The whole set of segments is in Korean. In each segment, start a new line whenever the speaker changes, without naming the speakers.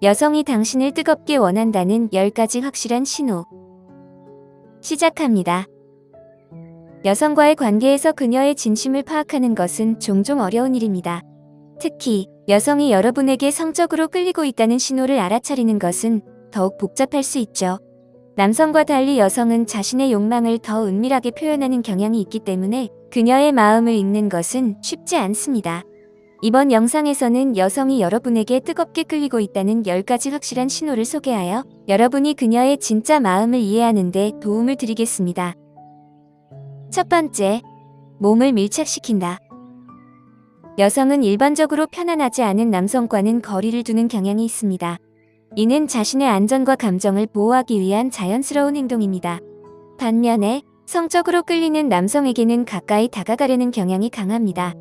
여성이 당신을 뜨겁게 원한다는 10가지 확실한 신호. 시작합니다. 여성과의 관계에서 그녀의 진심을 파악하는 것은 종종 어려운 일입니다. 특히 여성이 여러분에게 성적으로 끌리고 있다는 신호를 알아차리는 것은 더욱 복잡할 수 있죠. 남성과 달리 여성은 자신의 욕망을 더 은밀하게 표현하는 경향이 있기 때문에 그녀의 마음을 읽는 것은 쉽지 않습니다. 이번 영상에서는 여성이 여러분에게 뜨겁게 끌리고 있다는 10가지 확실한 신호를 소개하여 여러분이 그녀의 진짜 마음을 이해하는 데 도움을 드리겠습니다. 첫 번째, 몸을 밀착시킨다. 여성은 일반적으로 편안하지 않은 남성과는 거리를 두는 경향이 있습니다. 이는 자신의 안전과 감정을 보호하기 위한 자연스러운 행동입니다. 반면에 성적으로 끌리는 남성에게는 가까이 다가가려는 경향이 강합니다.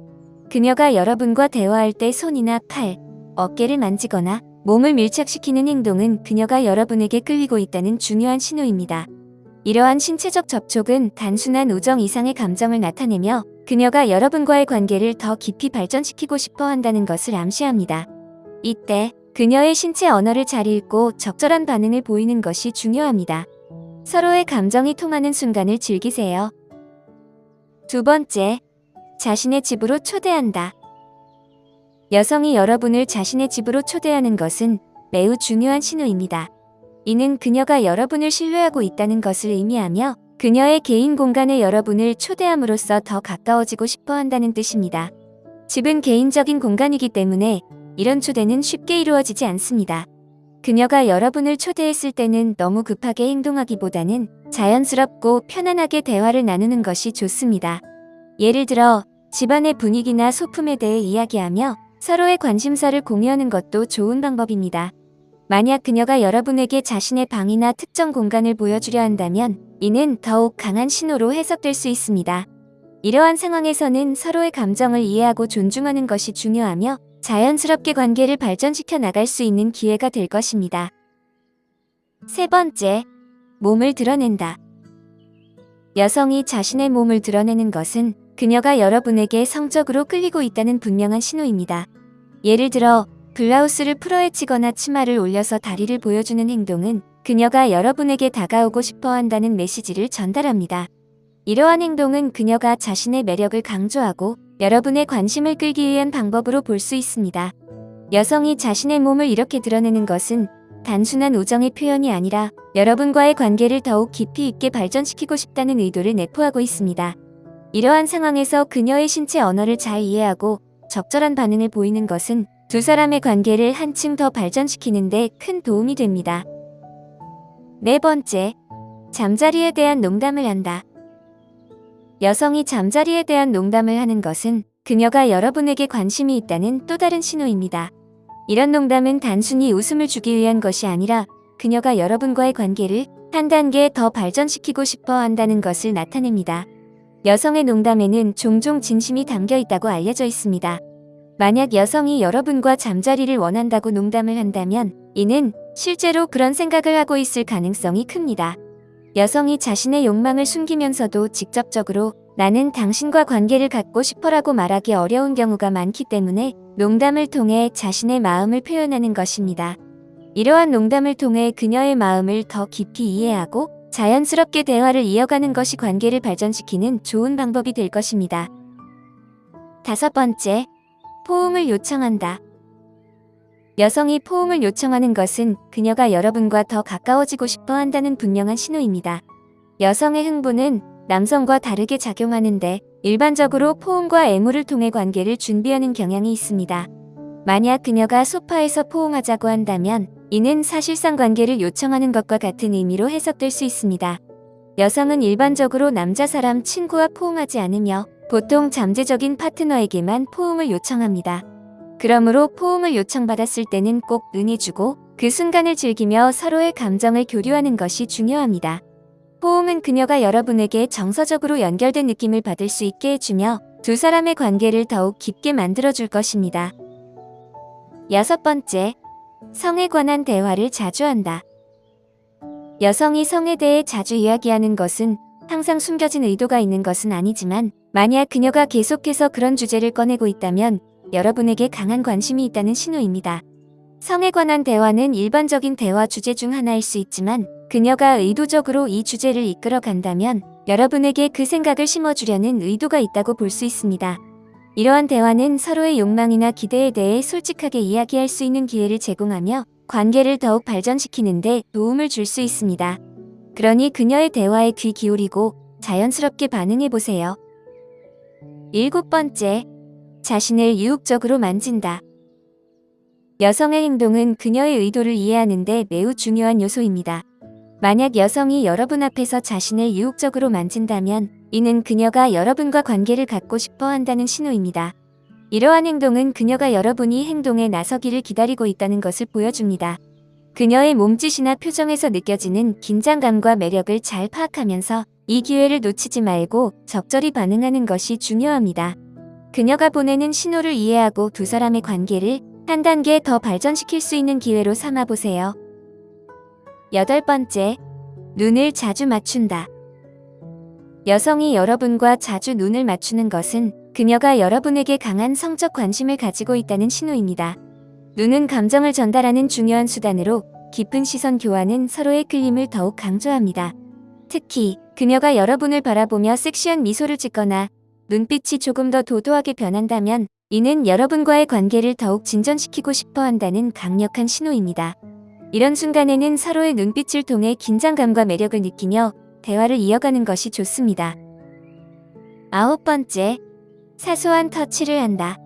그녀가 여러분과 대화할 때 손이나 팔, 어깨를 만지거나 몸을 밀착시키는 행동은 그녀가 여러분에게 끌리고 있다는 중요한 신호입니다. 이러한 신체적 접촉은 단순한 우정 이상의 감정을 나타내며 그녀가 여러분과의 관계를 더 깊이 발전시키고 싶어 한다는 것을 암시합니다. 이때 그녀의 신체 언어를 잘 읽고 적절한 반응을 보이는 것이 중요합니다. 서로의 감정이 통하는 순간을 즐기세요. 두 번째, 자신의 집으로 초대한다. 여성이 여러분을 자신의 집으로 초대하는 것은 매우 중요한 신호입니다. 이는 그녀가 여러분을 신뢰하고 있다는 것을 의미하며 그녀의 개인 공간에 여러분을 초대함으로써 더 가까워지고 싶어 한다는 뜻입니다. 집은 개인적인 공간이기 때문에 이런 초대는 쉽게 이루어지지 않습니다. 그녀가 여러분을 초대했을 때는 너무 급하게 행동하기보다는 자연스럽고 편안하게 대화를 나누는 것이 좋습니다. 예를 들어 집안의 분위기나 소품에 대해 이야기하며 서로의 관심사를 공유하는 것도 좋은 방법입니다. 만약 그녀가 여러분에게 자신의 방이나 특정 공간을 보여주려 한다면 이는 더욱 강한 신호로 해석될 수 있습니다. 이러한 상황에서는 서로의 감정을 이해하고 존중하는 것이 중요하며 자연스럽게 관계를 발전시켜 나갈 수 있는 기회가 될 것입니다. 세 번째, 몸을 드러낸다. 여성이 자신의 몸을 드러내는 것은 그녀가 여러분에게 성적으로 끌리고 있다는 분명한 신호입니다. 예를 들어 블라우스를 풀어헤치거나 치마를 올려서 다리를 보여주는 행동은 그녀가 여러분에게 다가오고 싶어 한다는 메시지를 전달합니다. 이러한 행동은 그녀가 자신의 매력을 강조하고 여러분의 관심을 끌기 위한 방법으로 볼 수 있습니다. 여성이 자신의 몸을 이렇게 드러내는 것은 단순한 우정의 표현이 아니라 여러분과의 관계를 더욱 깊이 있게 발전시키고 싶다는 의도를 내포하고 있습니다. 이러한 상황에서 그녀의 신체 언어를 잘 이해하고 적절한 반응을 보이는 것은 두 사람의 관계를 한층 더 발전시키는 데 큰 도움이 됩니다. 네 번째, 잠자리에 대한 농담을 한다. 여성이 잠자리에 대한 농담을 하는 것은 그녀가 여러분에게 관심이 있다는 또 다른 신호입니다. 이런 농담은 단순히 웃음을 주기 위한 것이 아니라 그녀가 여러분과의 관계를 한 단계 더 발전시키고 싶어 한다는 것을 나타냅니다. 여성의 농담에는 종종 진심이 담겨 있다고 알려져 있습니다. 만약 여성이 여러분과 잠자리를 원한다고 농담을 한다면 이는 실제로 그런 생각을 하고 있을 가능성이 큽니다. 여성이 자신의 욕망을 숨기면서도 직접적으로 나는 당신과 관계를 갖고 싶어라고 말하기 어려운 경우가 많기 때문에 농담을 통해 자신의 마음을 표현하는 것입니다. 이러한 농담을 통해 그녀의 마음을 더 깊이 이해하고 자연스럽게 대화를 이어가는 것이 관계를 발전시키는 좋은 방법이 될 것입니다. 다섯 번째, 포옹을 요청한다. 여성이 포옹을 요청하는 것은 그녀가 여러분과 더 가까워지고 싶어 한다는 분명한 신호입니다. 여성의 흥분은 남성과 다르게 작용하는데 일반적으로 포옹과 애무를 통해 관계를 준비하는 경향이 있습니다. 만약 그녀가 소파에서 포옹하자고 한다면 이는 사실상 관계를 요청하는 것과 같은 의미로 해석될 수 있습니다. 여성은 일반적으로 남자 사람 친구와 포옹하지 않으며 보통 잠재적인 파트너에게만 포옹을 요청합니다. 그러므로 포옹을 요청받았을 때는 꼭 응해주고 그 순간을 즐기며 서로의 감정을 교류하는 것이 중요합니다. 포옹은 그녀가 여러분에게 정서적으로 연결된 느낌을 받을 수 있게 해주며 두 사람의 관계를 더욱 깊게 만들어줄 것입니다. 여섯 번째, 성에 관한 대화를 자주 한다. 여성이 성에 대해 자주 이야기하는 것은 항상 숨겨진 의도가 있는 것은 아니지만 만약 그녀가 계속해서 그런 주제를 꺼내고 있다면 여러분에게 강한 관심이 있다는 신호입니다. 성에 관한 대화는 일반적인 대화 주제 중 하나일 수 있지만 그녀가 의도적으로 이 주제를 이끌어 간다면 여러분에게 그 생각을 심어주려는 의도가 있다고 볼 수 있습니다. 이러한 대화는 서로의 욕망이나 기대에 대해 솔직하게 이야기할 수 있는 기회를 제공하며 관계를 더욱 발전시키는 데 도움을 줄 수 있습니다. 그러니 그녀의 대화에 귀 기울이고 자연스럽게 반응해 보세요. 7번째, 자신을 유혹적으로 만진다. 여성의 행동은 그녀의 의도를 이해하는 데 매우 중요한 요소입니다. 만약 여성이 여러분 앞에서 자신을 유혹적으로 만진다면 이는 그녀가 여러분과 관계를 갖고 싶어 한다는 신호입니다. 이러한 행동은 그녀가 여러분이 행동에 나서기를 기다리고 있다는 것을 보여줍니다. 그녀의 몸짓이나 표정에서 느껴지는 긴장감과 매력을 잘 파악하면서 이 기회를 놓치지 말고 적절히 반응하는 것이 중요합니다. 그녀가 보내는 신호를 이해하고 두 사람의 관계를 한 단계 더 발전시킬 수 있는 기회로 삼아보세요. 8번째, 눈을 자주 맞춘다. 여성이 여러분과 자주 눈을 맞추는 것은 그녀가 여러분에게 강한 성적 관심을 가지고 있다는 신호입니다. 눈은 감정을 전달하는 중요한 수단으로 깊은 시선 교환은 서로의 끌림을 더욱 강조합니다. 특히 그녀가 여러분을 바라보며 섹시한 미소를 짓거나 눈빛이 조금 더 도도하게 변한다면 이는 여러분과의 관계를 더욱 진전시키고 싶어 한다는 강력한 신호입니다. 이런 순간에는 서로의 눈빛을 통해 긴장감과 매력을 느끼며 대화를 이어가는 것이 좋습니다. 9번째, 사소한 터치를 한다.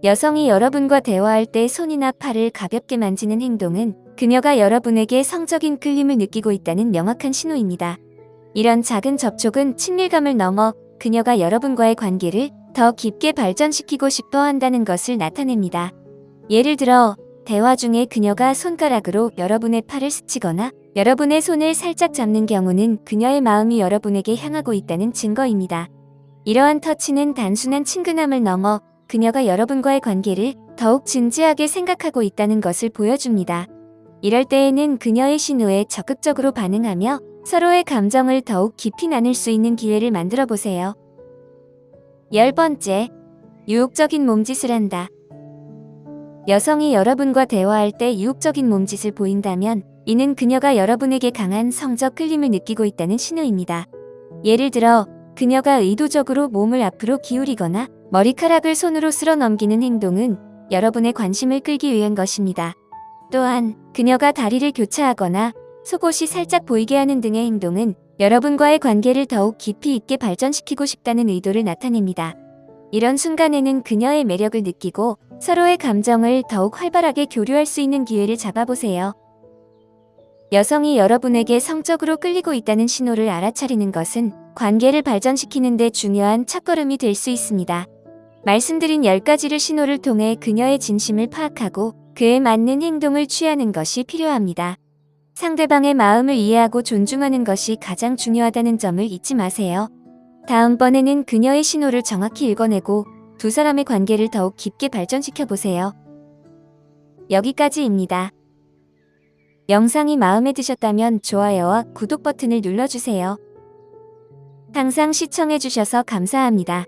여성이 여러분과 대화할 때 손이나 팔을 가볍게 만지는 행동은 그녀가 여러분에게 성적인 끌림을 느끼고 있다는 명확한 신호입니다. 이런 작은 접촉은 친밀감을 넘어 그녀가 여러분과의 관계를 더 깊게 발전시키고 싶어 한다는 것을 나타냅니다. 예를 들어, 대화 중에 그녀가 손가락으로 여러분의 팔을 스치거나 여러분의 손을 살짝 잡는 경우는 그녀의 마음이 여러분에게 향하고 있다는 증거입니다. 이러한 터치는 단순한 친근함을 넘어 그녀가 여러분과의 관계를 더욱 진지하게 생각하고 있다는 것을 보여줍니다. 이럴 때에는 그녀의 신호에 적극적으로 반응하며 서로의 감정을 더욱 깊이 나눌 수 있는 기회를 만들어 보세요. 10번째, 유혹적인 몸짓을 한다. 여성이 여러분과 대화할 때 유혹적인 몸짓을 보인다면 이는 그녀가 여러분에게 강한 성적 끌림을 느끼고 있다는 신호입니다. 예를 들어, 그녀가 의도적으로 몸을 앞으로 기울이거나 머리카락을 손으로 쓸어 넘기는 행동은 여러분의 관심을 끌기 위한 것입니다. 또한 그녀가 다리를 교차하거나 속옷이 살짝 보이게 하는 등의 행동은 여러분과의 관계를 더욱 깊이 있게 발전시키고 싶다는 의도를 나타냅니다. 이런 순간에는 그녀의 매력을 느끼고 서로의 감정을 더욱 활발하게 교류할 수 있는 기회를 잡아보세요. 여성이 여러분에게 성적으로 끌리고 있다는 신호를 알아차리는 것은 관계를 발전시키는 데 중요한 첫걸음이 될 수 있습니다. 말씀드린 10가지를 신호를 통해 그녀의 진심을 파악하고 그에 맞는 행동을 취하는 것이 필요합니다. 상대방의 마음을 이해하고 존중하는 것이 가장 중요하다는 점을 잊지 마세요. 다음번에는 그녀의 신호를 정확히 읽어내고 두 사람의 관계를 더욱 깊게 발전시켜 보세요. 여기까지입니다. 영상이 마음에 드셨다면 좋아요와 구독 버튼을 눌러주세요. 항상 시청해주셔서 감사합니다.